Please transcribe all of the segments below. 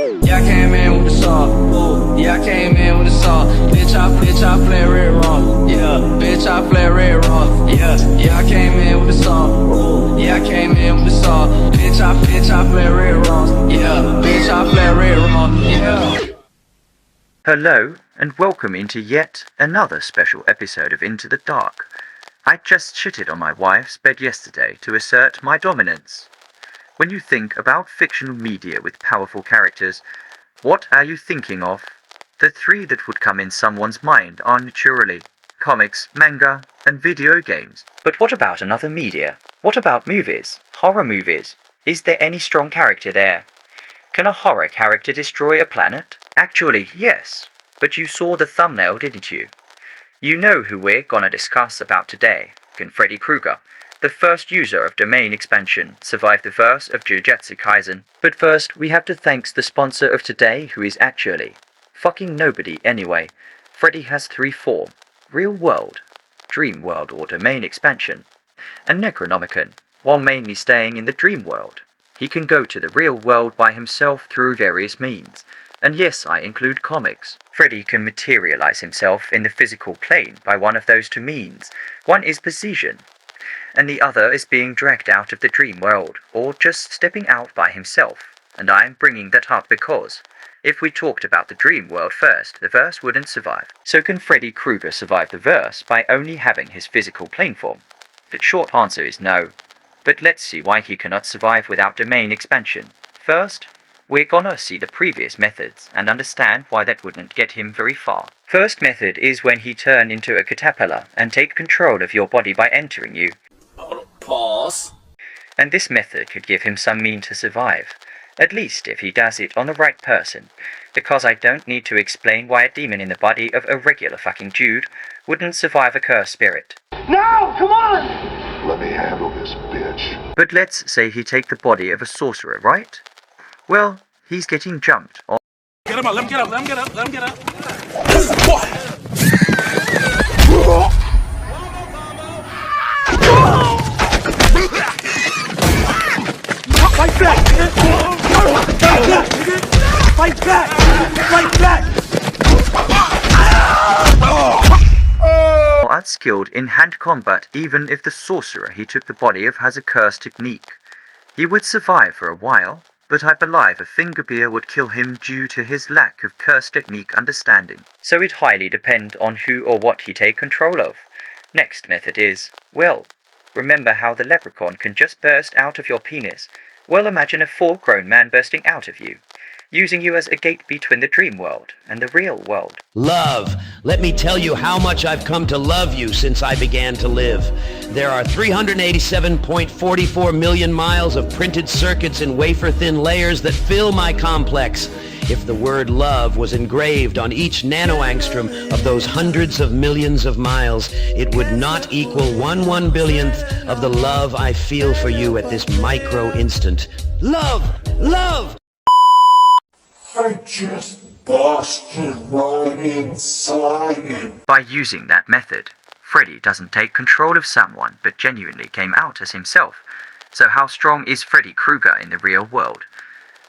Yeah, I came in with the saw. Ooh, yeah, I came in with the saw. Bitch, I play red raw. Yeah, bitch, I play red raw. Yeah, I came in with the saw. Ooh, yeah, I came in with the saw. Bitch, I play red raw. Yeah, bitch, I play red raw. Yeah. Hello, and welcome into yet another special episode of Into the Dark. I just shitted on my wife's bed yesterday to assert my dominance. When you think about fictional media with powerful characters, what are you thinking of? The three that would come in someone's mind are naturally comics, manga, and video games. But what about another media? What about movies? Horror movies? Is there any strong character there? Can a horror character destroy a planet? Actually, yes. But you saw the thumbnail, didn't you? You know who we're gonna discuss about today. Can Freddy Krueger, the first user of domain expansion, survive the verse of Jujutsu Kaisen? But first, we have to thank the sponsor of today, who is actually fucking nobody anyway. Freddy has three forms: real world, dream world or domain expansion, and Necronomicon. While mainly staying in the dream world, he can go to the real world by himself through various means. And yes, I include comics. Freddy can materialize himself in the physical plane by one of those two means. One is possession, and the other is being dragged out of the dream world, or just stepping out by himself. And I'm bringing that up because if we talked about the dream world first, the verse wouldn't survive. So can Freddy Krueger survive the verse by only having his physical plane form? The short answer is no. But let's see why he cannot survive without domain expansion. First, we're gonna see the previous methods and understand why that wouldn't get him very far. First method is when he turned into a caterpillar and take control of your body by entering you. Pause. And this method could give him some mean to survive. At least if he does it on the right person. Because I don't need to explain why a demon in the body of a regular fucking dude wouldn't survive a cursed spirit. Now, come on! Let me handle this, bitch. But let's say he take the body of a sorcerer, right? Well, he's getting jumped on. Get him up, let him get up, let him get up, let him get up. Fight back! Fight back! Fight back! Skilled in hand combat, even if the sorcerer he took the body of has a cursed technique. He would survive for a while, but I believe a finger beer would kill him due to his lack of cursed technique understanding. So it highly depends on who or what he take control of. Next method is, well, remember how the leprechaun can just burst out of your penis? Well, imagine a full-grown man bursting out of you, using you as a gate between the dream world and the real world. Love. Let me tell you how much I've come to love you since I began to live. There are 387.44 million miles of printed circuits in wafer-thin layers that fill my complex. If the word love was engraved on each nanoangstrom of those hundreds of millions of miles, it would not equal 1/1 billionth of the love I feel for you at this micro instant. Love! Love! I just busted right inside. By using that method, Freddy doesn't take control of someone, but genuinely came out as himself. So how strong is Freddy Krueger in the real world?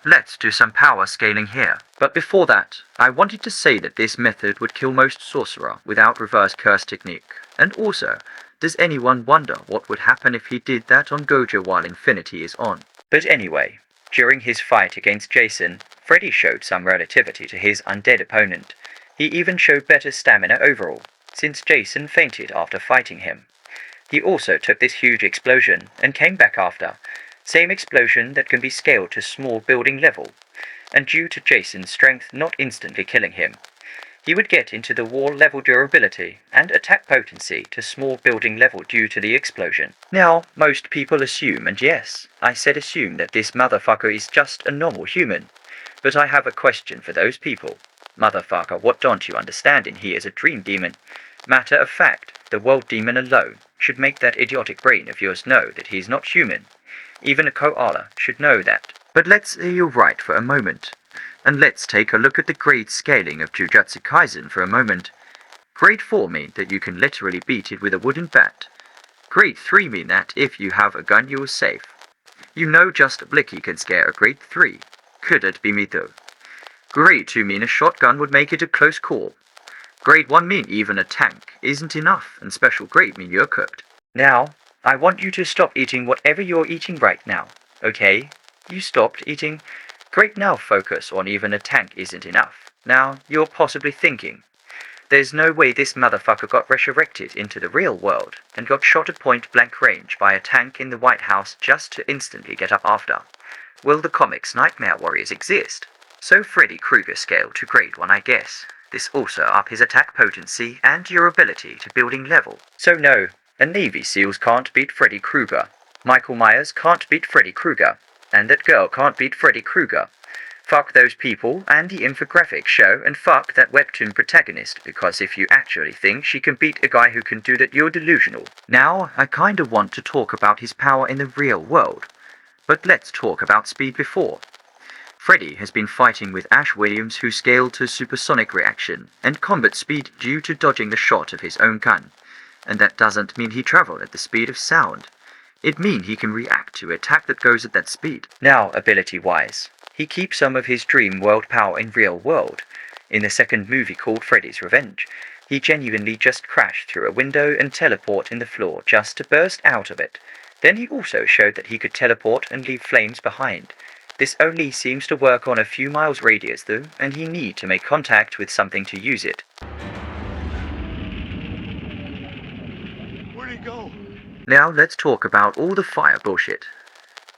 Let's do some power scaling here. But before that, I wanted to say that this method would kill most sorcerer without reverse curse technique. And also, does anyone wonder what would happen if he did that on Gojo while Infinity is on? But anyway, during his fight against Jason, Freddy showed some relativity to his undead opponent. He even showed better stamina overall, since Jason fainted after fighting him. He also took this huge explosion and came back after. Same explosion that can be scaled to small building level, and due to Jason's strength not instantly killing him, he would get into the wall level durability and attack potency to small building level due to the explosion. Now, most people assume, and yes, I said assume, that this motherfucker is just a normal human. But I have a question for those people. Motherfucker, what don't you understand in he is a dream demon? Matter of fact, the world demon alone should make that idiotic brain of yours know that he's not human. Even a koala should know that. But let's say you're right for a moment. And let's take a look at the grade scaling of Jujutsu Kaisen for a moment. Grade 4 mean that you can literally beat it with a wooden bat. Grade 3 mean that if you have a gun you're safe. You know just Blicky can scare a grade 3. Could it be me though? Grade 2 mean a shotgun would make it a close call. Grade 1 mean even a tank isn't enough, and special grade mean you're cooked. Now, I want you to stop eating whatever you're eating right now, okay? You stopped eating. Great, now focus on even a tank isn't enough. Now, you're possibly thinking, there's no way this motherfucker got resurrected into the real world and got shot at point blank range by a tank in the White House just to instantly get up after. Well, the comics Nightmare Warriors exist. So Freddy Krueger scale to grade 1, I guess. This also up his attack potency and durability to building level. So no, a Navy SEALs can't beat Freddy Krueger. Michael Myers can't beat Freddy Krueger. And that girl can't beat Freddy Krueger. Fuck those people and the infographic show, and fuck that webtoon protagonist, because if you actually think she can beat a guy who can do that, you're delusional. Now, I kinda want to talk about his power in the real world. But let's talk about speed before. Freddy has been fighting with Ash Williams, who scaled to supersonic reaction and combat speed due to dodging the shot of his own gun. And that doesn't mean he traveled at the speed of sound. It means he can react to attack that goes at that speed. Now, ability-wise, he keeps some of his dream world power in real world. In the second movie called Freddy's Revenge, he genuinely just crashed through a window and teleport in the floor just to burst out of it. Then he also showed that he could teleport and leave flames behind. This only seems to work on a few miles radius though, and he need to make contact with something to use it. Where'd he go? Now let's talk about all the fire bullshit.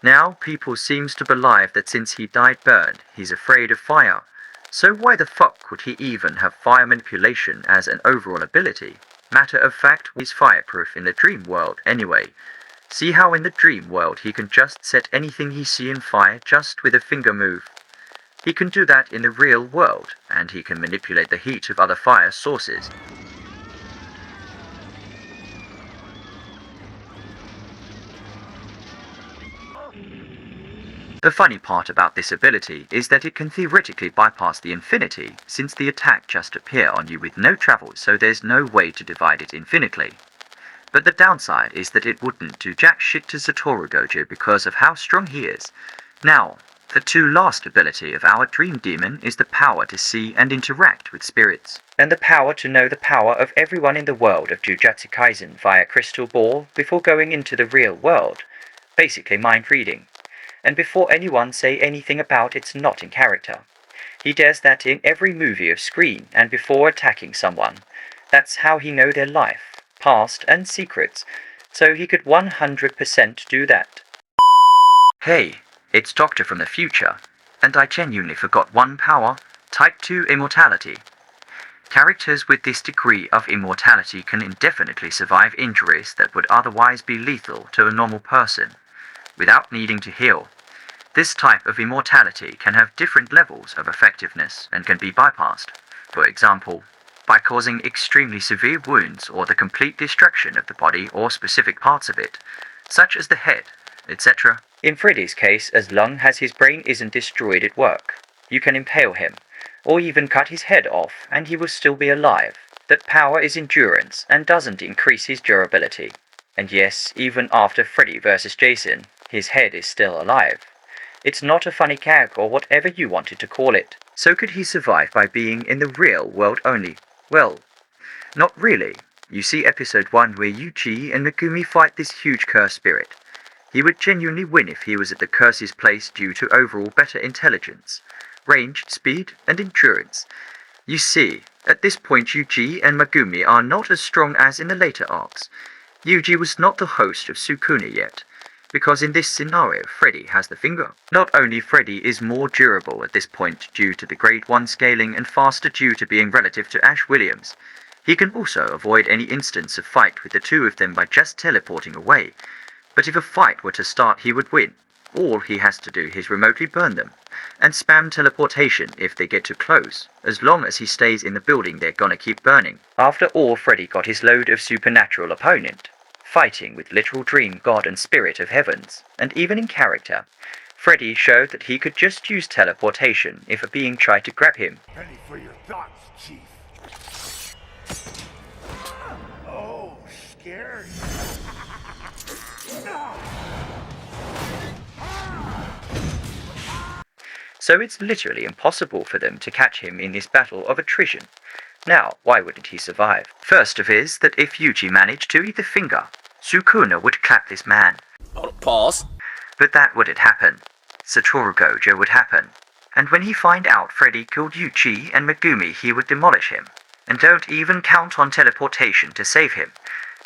Now people seems to believe that since he died burned, he's afraid of fire. So why the fuck would he even have fire manipulation as an overall ability? Matter of fact, he's fireproof in the dream world anyway. See how in the dream world he can just set anything he see in fire just with a finger move. He can do that in the real world, and he can manipulate the heat of other fire sources. The funny part about this ability is that it can theoretically bypass the infinity, since the attack just appear on you with no travel, so there's no way to divide it infinitely. But the downside is that it wouldn't do jack shit to Satoru Gojo because of how strong he is. Now, the two last ability of our dream demon is the power to see and interact with spirits, and the power to know the power of everyone in the world of Jujutsu Kaisen via crystal ball before going into the real world. Basically mind reading. And before anyone say anything about it's not in character. He does that in every movie of Screen and before attacking someone. That's how he know their life, past and secrets, so he could 100% do that. Hey, it's Doctor from the future, and I genuinely forgot one power, Type 2 Immortality. Characters with this degree of immortality can indefinitely survive injuries that would otherwise be lethal to a normal person, without needing to heal. This type of immortality can have different levels of effectiveness and can be bypassed, for example, by causing extremely severe wounds or the complete destruction of the body or specific parts of it, such as the head, etc. In Freddy's case, as long as his brain isn't destroyed at work, you can impale him, or even cut his head off and he will still be alive. That power is endurance and doesn't increase his durability. And yes, even after Freddy vs. Jason, his head is still alive. It's not a funny gag or whatever you wanted to call it. So could he survive by being in the real world only? Well, not really. You see episode 1 where Yuji and Megumi fight this huge curse spirit. He would genuinely win if he was at the curse's place due to overall better intelligence, range, speed, and endurance. You see, at this point Yuji and Megumi are not as strong as in the later arcs. Yuji was not the host of Sukuna yet, because in this scenario Freddy has the finger. Not only Freddy is more durable at this point due to the grade 1 scaling and faster due to being relative to Ash Williams, he can also avoid any instance of fight with the two of them by just teleporting away. But if a fight were to start he would win. All he has to do is remotely burn them, and spam teleportation if they get too close. As long as he stays in the building they're gonna keep burning. After all, Freddy got his load of supernatural opponent, fighting with literal dream god and spirit of heavens, and even in character. Freddy showed that he could just use teleportation if a being tried to grab him. Ready for your thoughts, Chief. Oh, scary. so it's literally impossible for them to catch him in this battle of attrition. Now, why wouldn't he survive? First of is that if Yuji managed to eat the finger, Sukuna would clap this man. Pause. But that wouldn't happen. Satoru Gojo would happen. And when he find out Freddy killed Yuji and Megumi, he would demolish him. And don't even count on teleportation to save him.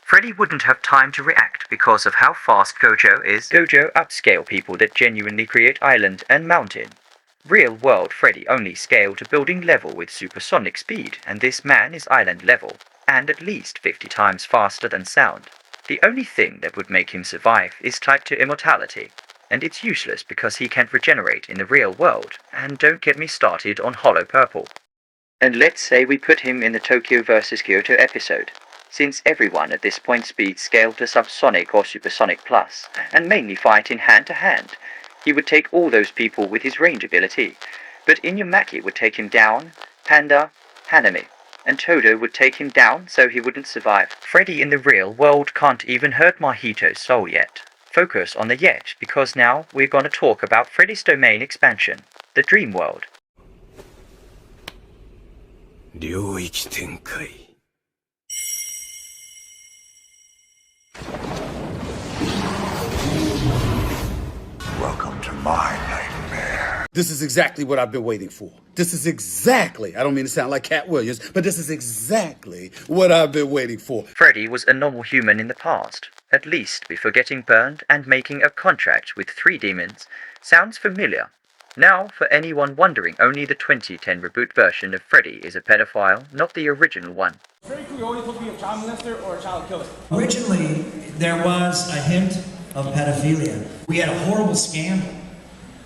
Freddy wouldn't have time to react because of how fast Gojo is. Gojo upscale people that genuinely create island and mountain. Real world Freddy only scaled to building level with supersonic speed, and this man is island level, and at least 50 times faster than sound. The only thing that would make him survive is tied to immortality, and it's useless because he can't regenerate in the real world, and don't get me started on Hollow Purple. And let's say we put him in the Tokyo vs Kyoto episode, since everyone at this point speed scaled to subsonic or supersonic plus, and mainly fight in hand to hand. He would take all those people with his range ability, but Inuyamaki would take him down, Panda, Hanami, and Todo would take him down so he wouldn't survive. Freddy in the real world can't even hurt Mahito's soul yet. Focus on the yet, because now we're gonna talk about Freddy's domain expansion, the Dream World. 領域展開 Welcome to my nightmare. This is exactly what I've been waiting for. This is exactly, I don't mean to sound like Cat Williams, but this is exactly what I've been waiting for. Freddy was a normal human in the past, at least before getting burned and making a contract with 3 demons. Sounds familiar. Now, for anyone wondering, only the 2010 reboot version of Freddy is a pedophile, not the original one. Freddy Krueger always supposed to be a child molester or a child killer. Originally, there was a hint of pedophilia. We had a horrible scandal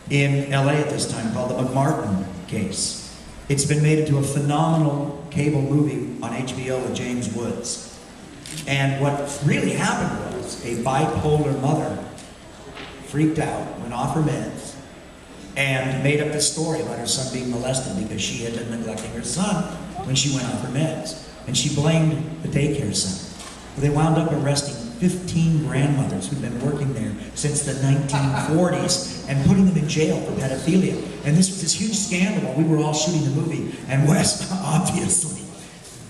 in LA at this time called the McMartin case. It's been made into a phenomenal cable movie on HBO with James Woods. And what really happened was a bipolar mother freaked out, went off her meds, and made up this story about her son being molested because she had been neglecting her son when she went off her meds. And she blamed the daycare center. They wound up arresting 15 grandmothers who'd been working there since the 1940s and putting them in jail for pedophilia. And this was this huge scandal while we were all shooting the movie. And Wes obviously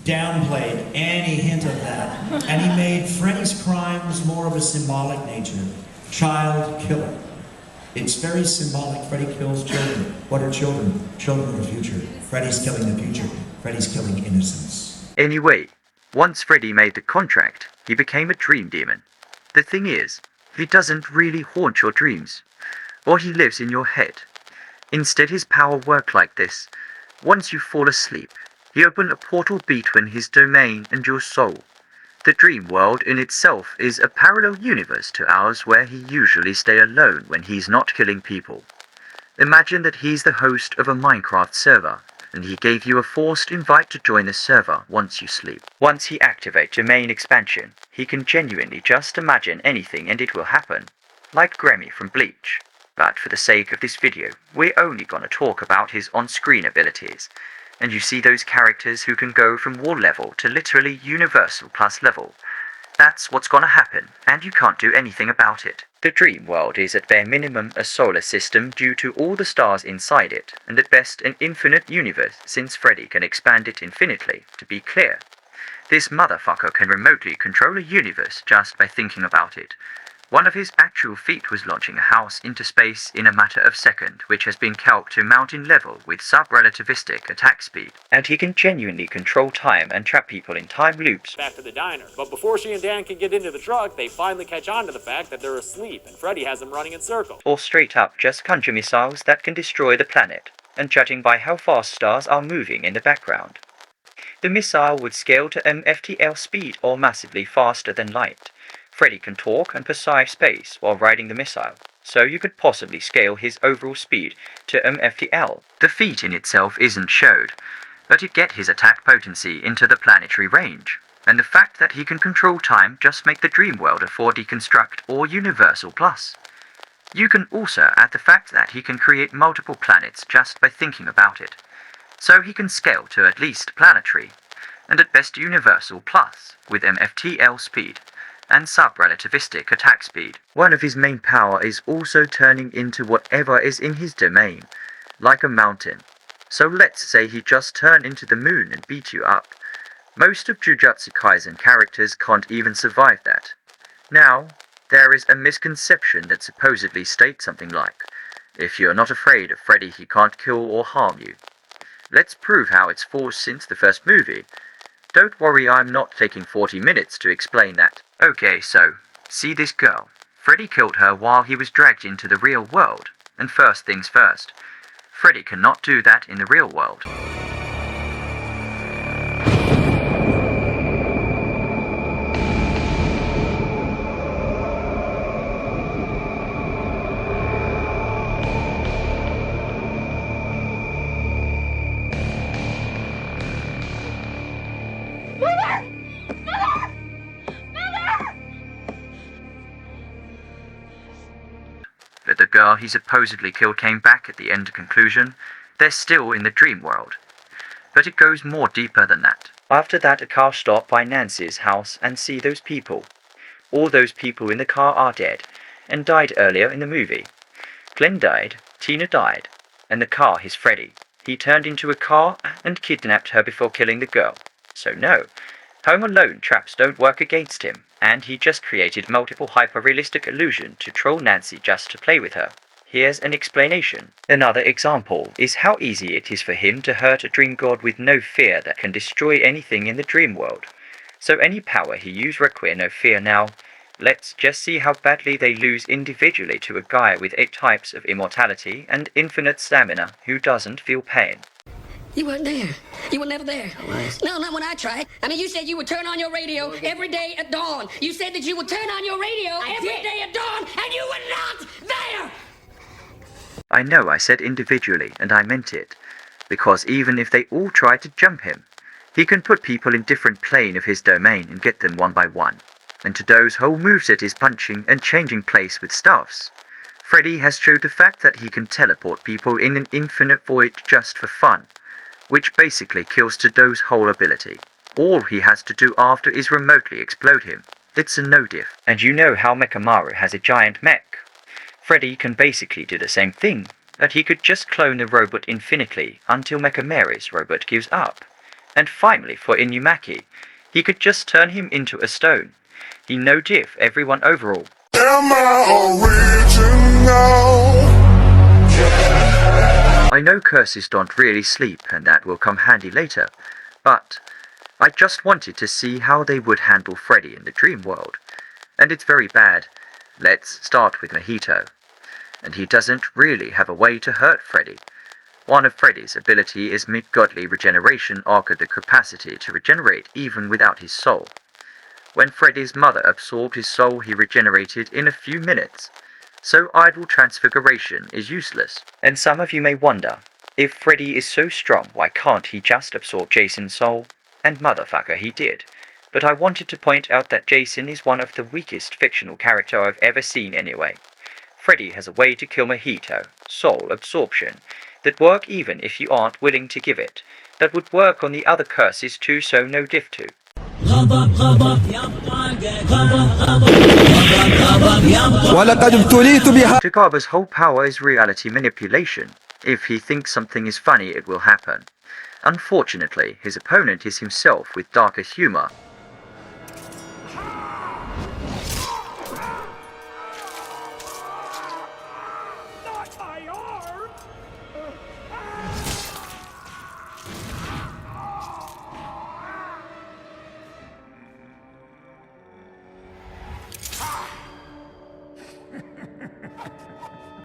downplayed any hint of that. And he made Freddy's crimes more of a symbolic nature. Child killer. It's very symbolic. Freddy kills children. What are children? Children of the future. Freddy's killing the future. Freddy's killing innocence. Anyway, once Freddy made the contract, he became a dream demon. The thing is, he doesn't really haunt your dreams, or he lives in your head. Instead, his power works like this. Once you fall asleep, he opens a portal between his domain and your soul. The dream world in itself is a parallel universe to ours where he usually stays alone when he's not killing people. Imagine that he's the host of a Minecraft server, and he gave you a forced invite to join the server once you sleep. Once he activates your main expansion, he can genuinely just imagine anything and it will happen, like Grammy from Bleach. But for the sake of this video, we're only gonna talk about his on-screen abilities. And you see those characters who can go from wall level to literally universal plus level. That's what's gonna happen, and you can't do anything about it. The dream world is at bare minimum a solar system due to all the stars inside it, and at best an infinite universe since Freddy can expand it infinitely, to be clear. This motherfucker can remotely control a universe just by thinking about it. One of his actual feat was launching a house into space in a matter of seconds, which has been calced to mountain level with sub-relativistic attack speed. And he can genuinely control time and trap people in time loops. Back to the diner. But before she and Dan can get into the truck, they finally catch on to the fact that they're asleep, and Freddy has them running in circles. Or straight up just conjure missiles that can destroy the planet, and judging by how fast stars are moving in the background. The missile would scale to MFTL speed or massively faster than light. Freddy can talk and perceive space while riding the missile, so you could possibly scale his overall speed to MFTL. The feat in itself isn't showed, but it gets his attack potency into the planetary range, and the fact that he can control time just make the dream world a 4D construct or universal plus. You can also add the fact that he can create multiple planets just by thinking about it, so he can scale to at least planetary, and at best universal plus with MFTL speed and sub-relativistic attack speed. One of his main power is also turning into whatever is in his domain. like a mountain. So let's say he just turned into the moon and beat you up. Most of Jujutsu Kaisen characters can't even survive that. Now, there is a misconception that supposedly states something like, if you're not afraid of Freddy, he can't kill or harm you. Let's prove how it's false since the first movie. Don't worry, I'm not taking 40 minutes to explain that. Okay, so, see this girl. Freddy killed her while he was dragged into the real world. And first things first, Freddy cannot do that in the real world. But the girl he supposedly killed came back at the end conclusion. They're still in the dream world. But it goes more deeper than that. After that, a car stopped by Nancy's house and see those people. All those people in the car are dead, and died earlier in the movie. Glenn died, Tina died, and the car is Freddy. He turned into a car and kidnapped her before killing the girl. So no, Home Alone traps don't work against him, and he just created multiple hyper-realistic illusions to troll Nancy just to play with her. Here's an explanation. Another example is how easy it is for him to hurt a dream god with no fear that can destroy anything in the dream world. So any power he used require no fear now. Let's just see how badly they lose individually to a guy with 8 types of immortality and infinite stamina who doesn't feel pain. You weren't there. You were never there. No, not when I tried. I mean, you said you would turn on your radio every day at dawn. You said that you would turn on your radio every day at dawn, and you were not there! I know I said individually, and I meant it. Because even if they all try to jump him, he can put people in different plane of his domain and get them one by one. And to those whole moveset is punching and changing place with staffs. Freddy has showed the fact that he can teleport people in an infinite void just for fun, which basically kills Todo's whole ability. All he has to do after is remotely explode him. It's a no-diff. And you know how Mechamaru has a giant mech. Freddy can basically do the same thing, but he could just clone the robot infinitely until Mechamaru's robot gives up. And finally for Inumaki, he could just turn him into a stone. He no-diff everyone overall. Am I original? I know curses don't really sleep, and that will come handy later, but I just wanted to see how they would handle Freddy in the dream world. And it's very bad. Let's start with Mojito. And he doesn't really have a way to hurt Freddy. One of Freddy's ability is mid-godly regeneration or the capacity to regenerate even without his soul. When Freddy's mother absorbed his soul, he regenerated in a few minutes. So idle transfiguration is useless. And some of you may wonder, if Freddy is so strong, why can't he just absorb Jason's soul? And motherfucker, he did. But I wanted to point out that Jason is one of the weakest fictional character I've ever seen anyway. Freddy has a way to kill Mojito, soul absorption, that work even if you aren't willing to give it. That would work on the other curses too, so no diff to. Tagaba's whole power is reality manipulation. If he thinks something is funny, it will happen. Unfortunately, his opponent is himself with darker humor.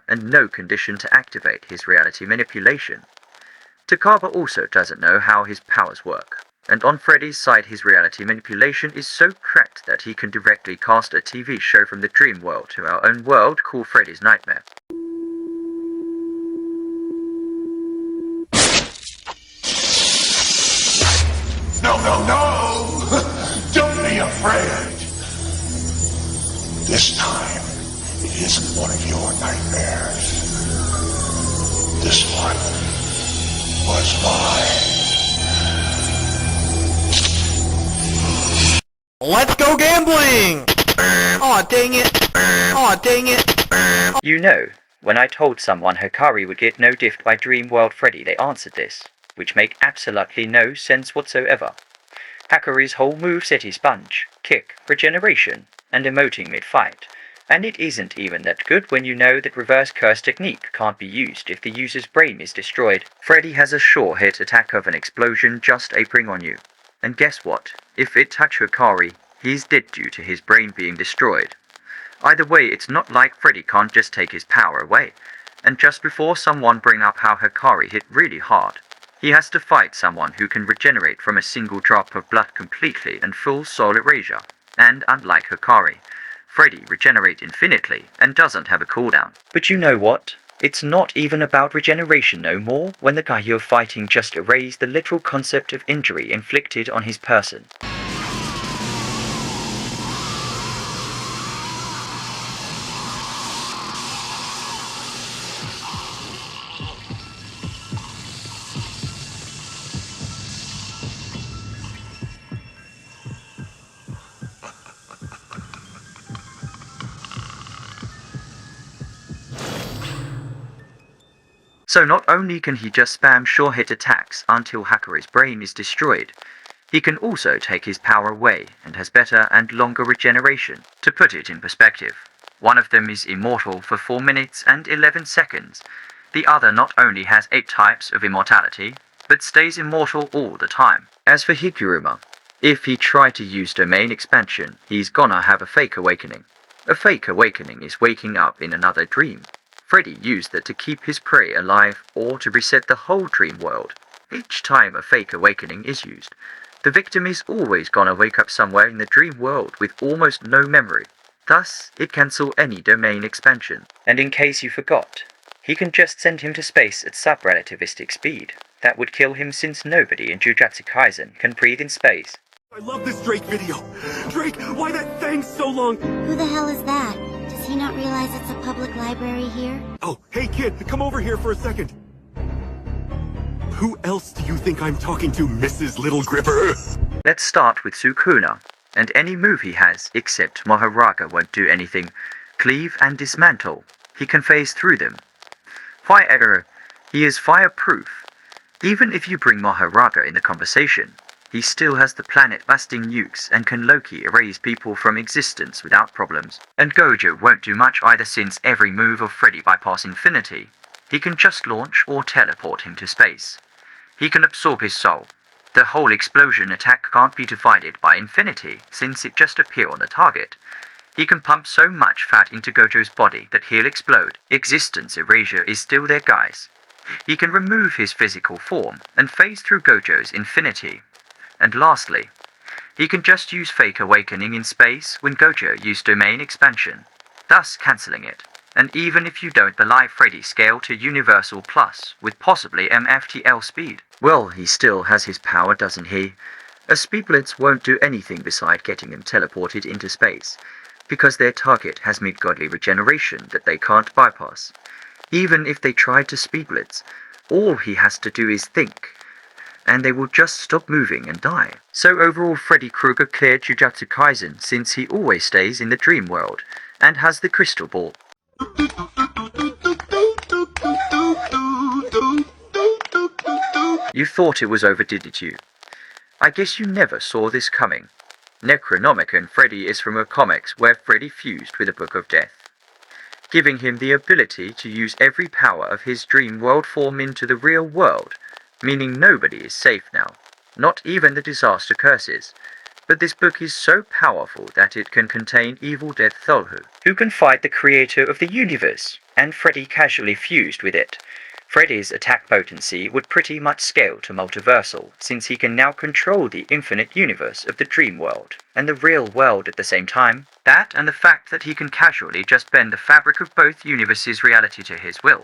And no condition to activate his reality manipulation. Takaba also doesn't know how his powers work. And on Freddy's side, his reality manipulation is so cracked that he can directly cast a TV show from the dream world to our own world called Freddy's Nightmare. No, no, no! Don't be afraid! This time, it isn't one of your nightmares. This one was mine. Let's go gambling! Aw, dang it! Aw, dang it! You know, When I told someone Hikari would get no diffed by Dream World Freddy, they answered this, which make absolutely no sense whatsoever. Hikari's whole moveset is sponge, kick, regeneration, and emoting mid-fight, and it isn't even that good when you know that reverse curse technique can't be used if the user's brain is destroyed. Freddy has a sure hit attack of an explosion just appearing on you, and guess what? If it touch Hikari, he's dead due to his brain being destroyed. Either way, it's not like Freddy can't just take his power away, and just before someone bring up how Hikari hit really hard, he has to fight someone who can regenerate from a single drop of blood completely and full soul erasure, and unlike Hikari, Freddy regenerates infinitely and doesn't have a cooldown. But you know what? It's not even about regeneration no more when the guy you're fighting just erased the literal concept of injury inflicted on his person. So not only can he just spam sure hit attacks until Hikari's brain is destroyed, he can also take his power away and has better and longer regeneration. To put it in perspective, one of them is immortal for 4 minutes and 11 seconds. The other not only has 8 types of immortality, but stays immortal all the time. As for Higuruma, if he try to use domain expansion, he's gonna have a fake awakening. A fake awakening is waking up in another dream. Freddy used that to keep his prey alive or to reset the whole dream world. Each time a fake awakening is used, the victim is always gonna wake up somewhere in the dream world with almost no memory. Thus, it cancels any domain expansion. And in case you forgot, he can just send him to space at sub-relativistic speed. That would kill him since nobody in Jujutsu Kaisen can breathe in space. I love this Drake video. Drake, why that thing so long? Who the hell is that? Does he not realize it's a public library here? Oh, hey kid, come over here for a second. Who else do you think I'm talking to, Mrs. Little Gripper? Let's start with Sukuna, and any move he has, except Maharaga won't do anything. Cleave and dismantle. He can phase through them. Fire, he is fireproof. Even if you bring Maharaga in the conversation, he still has the planet-busting nukes and can Loki erase people from existence without problems. And Gojo won't do much either since every move of Freddy bypass infinity. He can just launch or teleport him to space. He can absorb his soul. The whole explosion attack can't be divided by infinity since it just appears on the target. He can pump so much fat into Gojo's body that he'll explode. Existence erasure is still there, guys. He can remove his physical form and phase through Gojo's infinity. And lastly, he can just use Fake Awakening in space when Gojo used Domain Expansion, thus cancelling it. And even if you don't believe Freddy scale to Universal Plus with possibly MFTL speed, well, he still has his power, doesn't he? A Speed Blitz won't do anything beside getting him teleported into space, because their target has mid-godly regeneration that they can't bypass. Even if they try to Speed Blitz, all he has to do is think, and they will just stop moving and die. So overall, Freddy Krueger cleared Jujutsu Kaisen since he always stays in the dream world and has the crystal ball. You thought it was over, didn't you? I guess you never saw this coming. Necronomicon Freddy is from a comics where Freddy fused with a Book of Death, giving him the ability to use every power of his dream world form into the real world, meaning nobody is safe now, not even the disaster curses. But this book is so powerful that it can contain Evil Death Tholhu, who can fight the creator of the universe, and Freddy casually fused with it. Freddy's attack potency would pretty much scale to multiversal, since he can now control the infinite universe of the dream world, and the real world at the same time. That and the fact that he can casually just bend the fabric of both universes' reality to his will.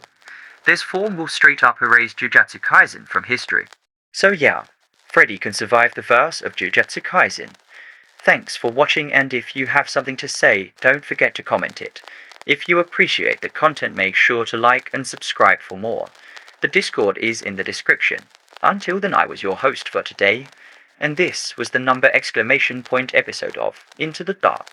This form will straight up erase Jujutsu Kaisen from history. So yeah, Freddy can survive the verse of Jujutsu Kaisen. Thanks for watching, and if you have something to say, don't forget to comment it. If you appreciate the content, make sure to like and subscribe for more. The Discord is in the description. Until then, I was your host for today, and this was the !! episode of Into the Dark.